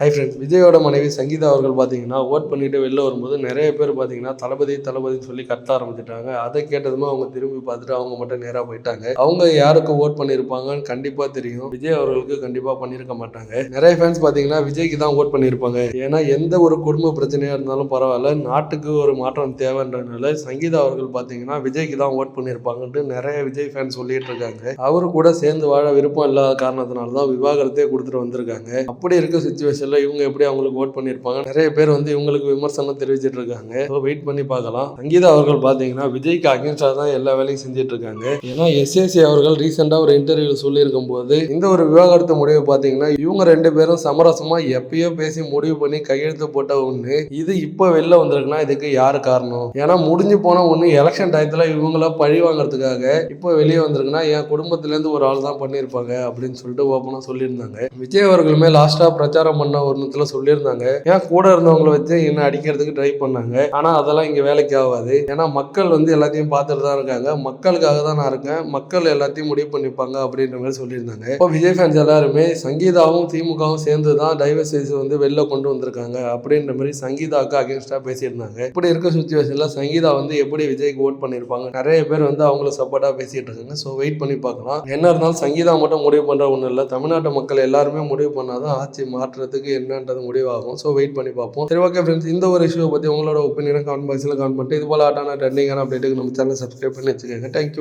Hi friends, விஜயோட மனைவி சங்கீதா அவர்கள் பார்த்தீங்கன்னா ஓட் பண்ணிட்டு வெளில வரும்போது நிறைய பேர் பார்த்தீங்கன்னா தளபதி தளபதின்னு சொல்லி கத்த ஆரம்பிச்சிட்டாங்க. அதை கேட்டதுமே அவங்க திரும்பி பார்த்துட்டு அவங்க மட்டும் நேராக போயிட்டாங்க. அவங்க யாருக்கு ஓட் பண்ணியிருப்பாங்கன்னு கண்டிப்பாக தெரியும். விஜய் அவர்களுக்கு கண்டிப்பாக பண்ணியிருக்க மாட்டாங்க. நிறைய ஃபேன்ஸ் பார்த்தீங்கன்னா விஜய்க்கு தான் ஓட் பண்ணியிருப்பாங்க. ஏன்னா எந்த ஒரு குடும்ப பிரச்சனையாக இருந்தாலும் பரவாயில்ல, நாட்டுக்கு ஒரு மாற்றம் தேவைன்றதுனால சங்கீதா அவர்கள் பார்த்தீங்கன்னா விஜய்க்கு தான் ஓட் பண்ணியிருப்பாங்கன்ட்டு நிறைய விஜய் ஃபேன்ஸ் சொல்லிட்டு இருக்காங்க. அவரு கூட சேர்ந்து வாழ விருப்பம் இல்லாத காரணத்தினால தான் விவாகரத்தே கொடுத்துட்டு வந்திருக்காங்க. அப்படி இருக்க சுச்சுவேஷன் இவங்க எப்படி அவங்களுக்கு ஓட் பண்ணியிருப்பாங்க. நிறைய பேர் வந்து இவங்களுக்கு விமர்சனம் தெரிவிச்சிட்டு இருக்காங்க. வெயிட் பண்ணி பார்க்கலாம். சங்கீதா அவர்கள் பார்த்தீங்கன்னா விஜய்க்கு அகேன்ஸ்டா தான் எல்லா வேலையும் செஞ்சுட்டு இருக்காங்க. ஏன்னா எஸ்ஏசி அவர்கள் ரீசெண்டா ஒரு இன்டர்வியூ சொல்லியிருக்கும் போது இந்த ஒரு விவாகரத்து முடிவு பார்த்தீங்கன்னா இவங்க ரெண்டு பேரும் சமரசமா எப்பயோ பேசி முடிவு பண்ணி கையெழுத்து போட்ட ஒண்ணு இது இப்ப வெளில வந்திருக்குன்னா இதுக்கு யாரு காரணம்? ஏன்னா முடிஞ்சு போன ஒண்ணு எலெக்ஷன் டயத்துல இவங்கள பழி வாங்குறதுக்காக இப்போ வெளியே வந்திருக்குன்னா என் குடும்பத்துல இருந்து ஒரு ஆள் தான் பண்ணியிருப்பாங்க அப்படின்னு சொல்லிட்டு ஓப்பனா சொல்லியிருந்தாங்க. விஜய் அவர்களுமே லாஸ்டா பிரச்சாரம் பண்ண ஒன்றுத்துல சொல்லியிருந்தாங்க. ஏன் கூட இருந்தவங்களை வச்சு என்ன அடிக்கிறதுக்கு ட்ரை பண்ணாங்க. ஆனா அதெல்லாம் இங்க வேலைக்கு ஆகாது. ஏன்னா மக்கள் வந்து எல்லாத்தையும் பார்த்துட்டு தான் இருக்காங்க. மக்களுக்காக தான் நான் இருக்கேன். மக்கள் எல்லாத்தையும் முடிவு பண்ணிப்பாங்க அப்படின்ற மாதிரி சொல்லியிருந்தாங்க. இப்போ விஜய் ஃபேன்ஸ் எல்லாருமே சங்கீதாவும் திமுகவும் சேர்ந்து தான் டைவர்ஸ் வந்து வெளில கொண்டு வந்திருக்காங்க அப்படின்ற மாதிரி சங்கீதாவுக்கு அகேன்ஸ்டா பேசியிருந்தாங்க. இப்படி இருக்க சுச்சுவேஷன்ல சங்கீதா வந்து எப்படி விஜய்க்கு ஓட் பண்ணியிருப்பாங்க. நிறைய பேர் வந்து அவங்கள சப்போர்ட்டா பேசிட்டு இருக்காங்க. ஸோ வெயிட் பண்ணி பார்க்கலாம். என்ன இருந்தாலும் சங்கீதா மட்டும் முடிவு பண்ற ஒன்றும் இல்லை. தமிழ்நாட்டு மக்கள் எல்லாருமே முடிவு பண்ணாதான் ஆட்சி மாற்றுறதுக்கு என்னன்றது முடிவாகும். ஸோ வெயிட் பண்ணி பார்ப்போம். சரி, ஓகே ஃப்ரெண்ட்ஸ், இந்த ஒரு இஷ்யூவை பற்றி உங்களோட ஒப்பீனியனை கமெண்ட் பாக்ஸில் கமெண்ட் பண்ணிட்டு இது போல ட்ரெண்டிங்கான அப்டேட்டுக்கு நம்ம சேனல் சப்ஸ்கிரைப் பண்ணி வச்சுக்கோங்க. தேங்க்யூ.